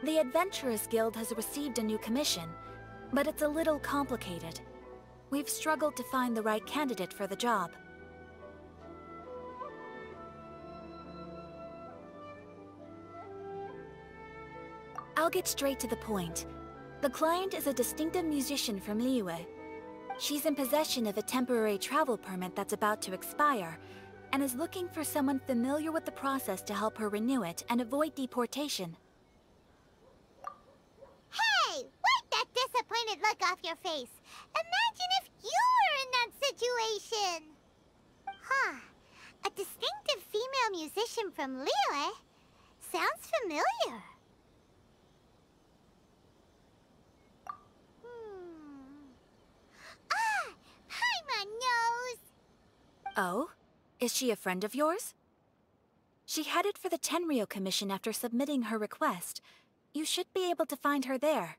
The Adventurers Guild has received a new commission, but it's a little complicated. We've struggled to find the right candidate for the job. I'll get straight to the point. The client is a distinctive musician from Liyue. She's in possession of a temporary travel permit that's about to expire, and is looking for someone familiar with the process to help her renew it and avoid deportation. Hey! Wipe that disappointed look off your face! Imagine if you were in that situation! Huh. A distinctive female musician from Liyue? Sounds familiar. Ah! Paimon knows! Oh? Is she a friend of yours? She headed for the Tenryou Commission after submitting her request. You should be able to find her there.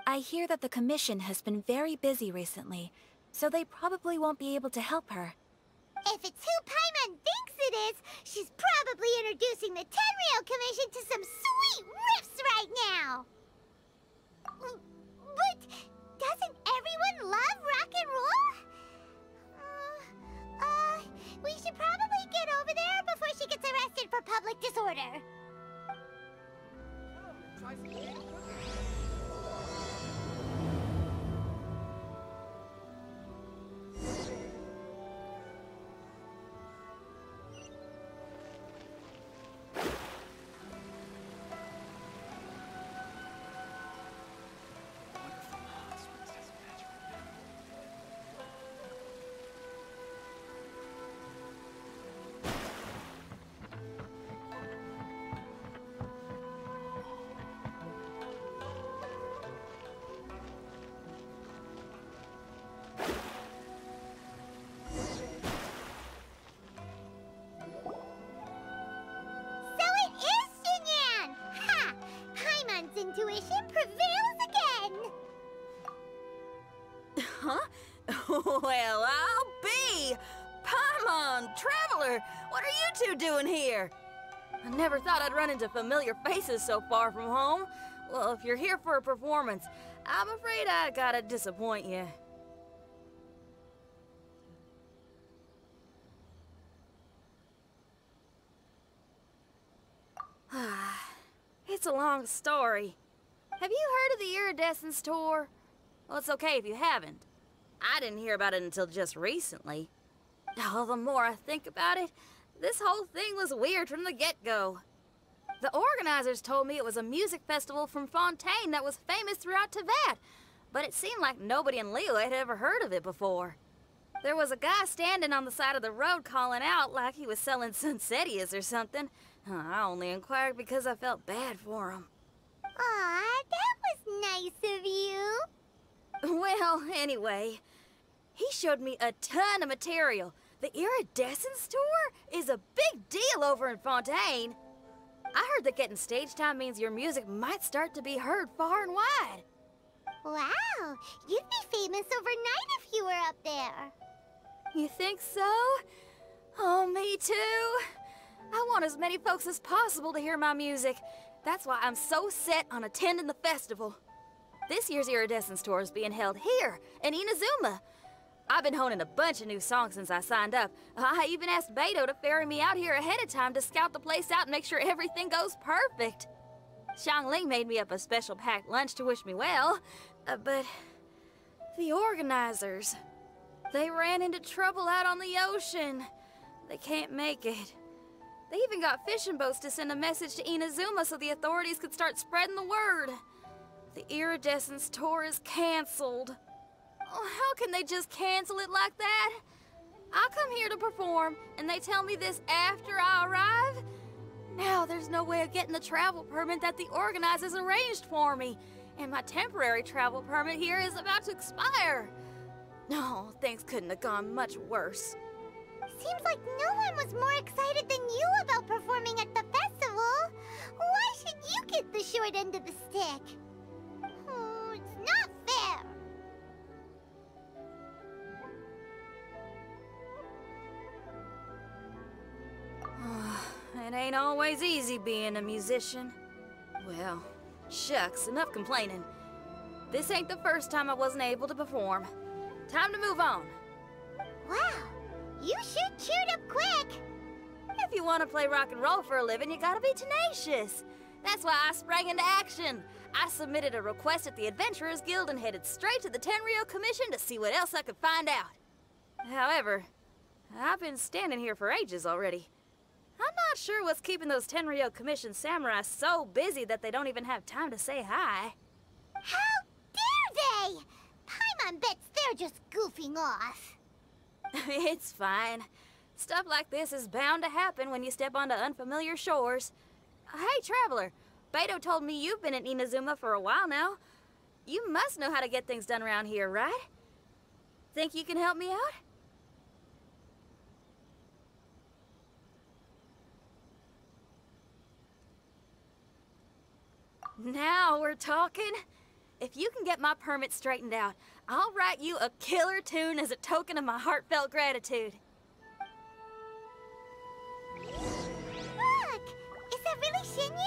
I hear that the commission has been very busy recently, so they probably won't be able to help her. If it's who Paimon thinks it is, she's probably introducing the Tenryou Commission to some sweet riffs right now! But doesn't everyone love rock and roll? We should probably get over there before she gets arrested for public disorder. Intuition prevails again! Huh? Well, I'll be! Paimon, Traveler, what are you two doing here? I never thought I'd run into familiar faces so far from home. Well, if you're here for a performance, I'm afraid I gotta disappoint you. It's a long story. Have you heard of the Iridescence Tour? Well, it's okay if you haven't. I didn't hear about it until just recently. Oh, the more I think about it, this whole thing was weird from the get-go. The organizers told me it was a music festival from Fontaine that was famous throughout Teyvat, but it seemed like nobody in Liyue had ever heard of it before. There was a guy standing on the side of the road calling out like he was selling Sunsetias or something. I only inquired because I felt bad for him. Aw, that was nice of you. Well, anyway, he showed me a ton of material. The Iridescence Tour is a big deal over in Fontaine. I heard that getting stage time means your music might start to be heard far and wide. Wow, you'd be famous overnight if you were up there. You think so? Oh, me too. I want as many folks as possible to hear my music. That's why I'm so set on attending the festival. This year's Iridescence Tour is being held here in Inazuma. I've been honing a bunch of new songs since I signed up. I even asked Beto to ferry me out here ahead of time to scout the place out and make sure everything goes perfect. Xiangling made me up a special packed lunch to wish me well, but the organizers, they ran into trouble out on the ocean. They can't make it. They even got fishing boats to send a message to Inazuma so the authorities could start spreading the word. The Iridescence Tour is canceled. Oh, how can they just cancel it like that? I come here to perform, and they tell me this after I arrive? Now there's no way of getting the travel permit that the organizers arranged for me, and my temporary travel permit here is about to expire. No, things couldn't have gone much worse. Seems like no one was more excited than you about performing at the festival. Why should you get the short end of the stick? Oh, it's not fair. It ain't always easy being a musician. Well, Shucks, enough complaining. This ain't the first time I wasn't able to perform. Time to move on. Wow, you sure cheered up quick. If you want to play rock and roll for a living, you gotta be tenacious. That's why I sprang into action. I submitted a request at the Adventurers Guild and headed straight to the Tenryou Commission to see what else I could find out. However, I've been standing here for ages already. I'm not sure what's keeping those Tenryou Commission samurai so busy that they don't even have time to say hi. How dare they? Paimon bets they're just goofing off. It's fine. Stuff like this is bound to happen when you step onto unfamiliar shores. Hey, Traveler, Beto told me you've been in Inazuma for a while now. You must know how to get things done around here, right? Think you can help me out? Now we're talking. If you can get my permit straightened out, I'll write you a killer tune as a token of my heartfelt gratitude. Look! Is that really Xinyan?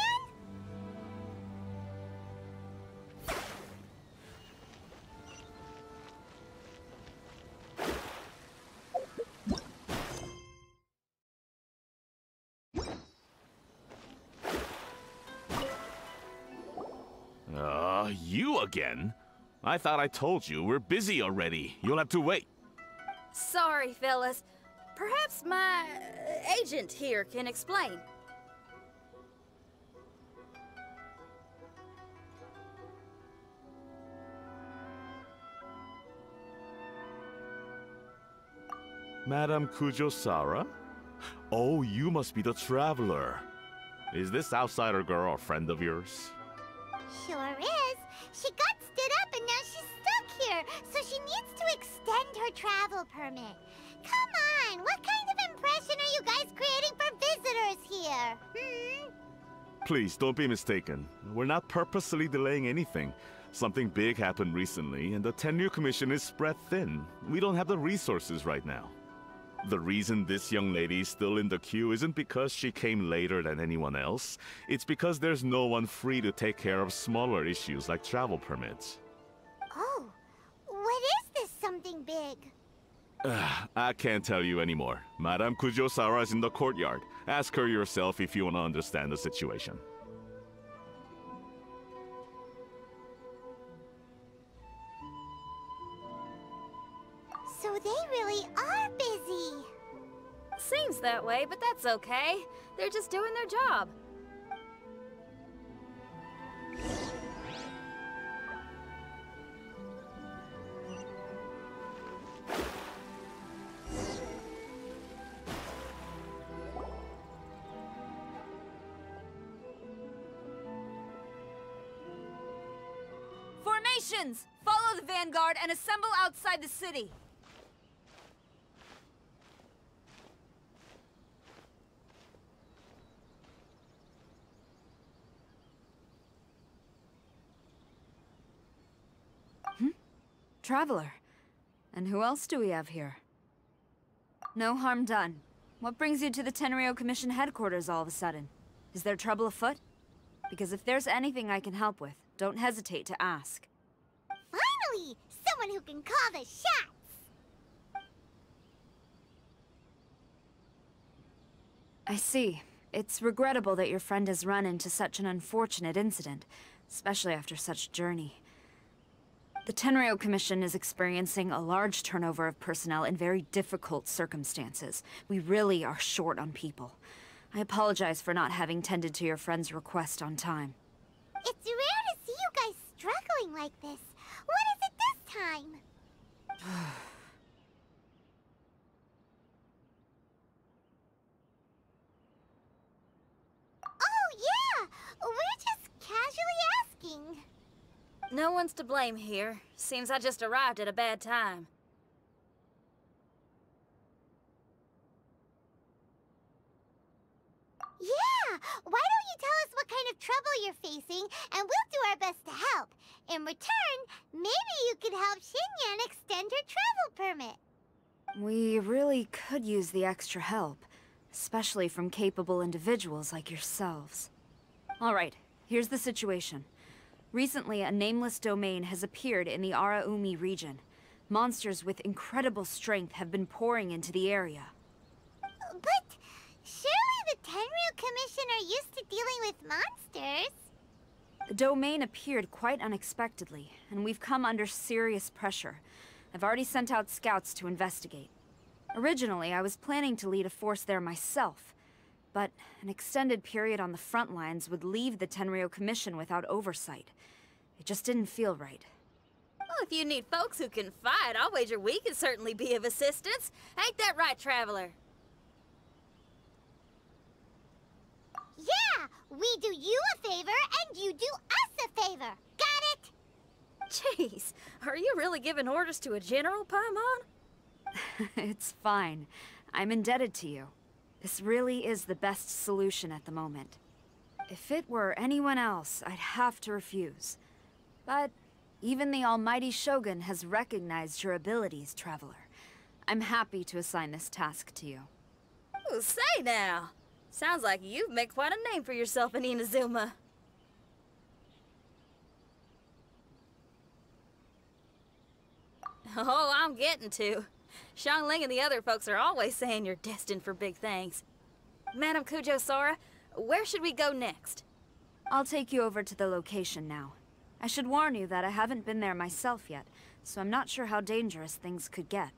You again? I thought I told you, we're busy already. You'll have to wait. Sorry, fellas. Perhaps my agent here can explain. Madame Kujo-Sara? Oh, you must be the Traveler. Is this outsider girl a friend of yours? Sure is. She got stood up and now she's stuck here, so she needs to extend her travel permit. Come on, what kind of impression are you guys creating for visitors here? Please, don't be mistaken. We're not purposely delaying anything. Something big happened recently, and the Tenryou Commission is spread thin. We don't have the resources right now. The reason this young lady's still in the queue isn't because she came later than anyone else. It's because there's no one free to take care of smaller issues like travel permits. Oh, what is this something big? I can't tell you anymore. Madame Kujo-Sara is in the courtyard. Ask her yourself if you want to understand the situation. So they really are busy. Seems that way, but that's okay. They're just doing their job. Formations! Follow the vanguard and assemble outside the city. Traveler. And who else do we have here? No harm done. What brings you to the Tenryou Commission headquarters all of a sudden? Is there trouble afoot? Because if there's anything I can help with, don't hesitate to ask. Finally! Someone who can call the shots! I see. It's regrettable that your friend has run into such an unfortunate incident, especially after such a journey. The Tenryou Commission is experiencing a large turnover of personnel in very difficult circumstances. We really are short on people. I apologize for not having tended to your friend's request on time. It's rare to see you guys struggling like this. What is it this time? Oh, yeah! We're just casually asking. No one's to blame here. Seems I just arrived at a bad time. Yeah! Why don't you tell us what kind of trouble you're facing, and we'll do our best to help. In return, maybe you could help Xinyan extend her travel permit. We really could use the extra help, especially from capable individuals like yourselves. All right, here's the situation. Recently, a nameless domain has appeared in the Araumi region. Monsters with incredible strength have been pouring into the area. But surely the Tenryu Commission are used to dealing with monsters. The domain appeared quite unexpectedly, and we've come under serious pressure. I've already sent out scouts to investigate. Originally, I was planning to lead a force there myself, but an extended period on the front lines would leave the Tenryu Commission without oversight. It just didn't feel right. Well, if you need folks who can fight, I'll wager we can certainly be of assistance. Ain't that right, Traveler? Yeah, we do you a favor and you do us a favor. Got it? Jeez, are you really giving orders to a general, Paimon? It's fine. I'm indebted to you. This really is the best solution at the moment. If it were anyone else, I'd have to refuse. But even the almighty Shogun has recognized your abilities, Traveler. I'm happy to assign this task to you. Ooh, say now. Sounds like you've made quite a name for yourself in Inazuma. Oh, I'm getting to. Xiangling and the other folks are always saying you're destined for big things. Madam Kujo Sora, where should we go next? I'll take you over to the location now. I should warn you that I haven't been there myself yet, so I'm not sure how dangerous things could get.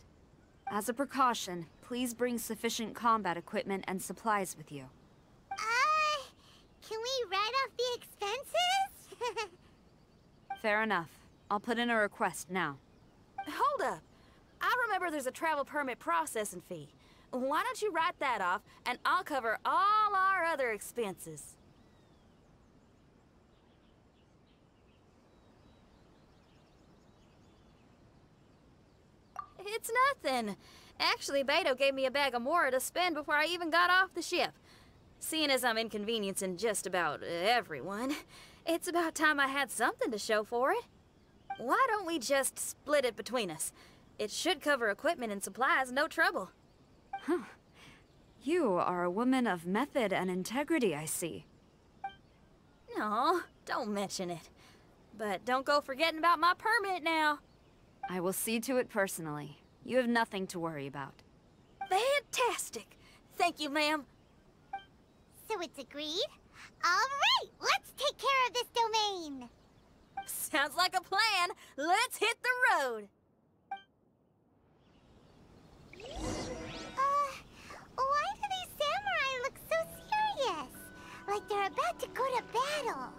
As a precaution, please bring sufficient combat equipment and supplies with you. Can we write off the expenses? Fair enough. I'll put in a request now. Hold up. I remember there's a travel permit processing fee. Why don't you write that off, and I'll cover all our other expenses. It's nothing. Actually, Beto gave me a bag of Mora to spend before I even got off the ship. Seeing as I'm inconveniencing just about everyone, it's about time I had something to show for it. Why don't we just split it between us? It should cover equipment and supplies, no trouble. Huh. You are a woman of method and integrity, I see. No, don't mention it. But don't go forgetting about my permit now. I will see to it personally. You have nothing to worry about. Fantastic. Thank you, ma'am. So it's agreed? Alright, let's take care of this domain. Sounds like a plan. Let's hit the road. Why do these samurai look so serious? Like they're about to go to battle.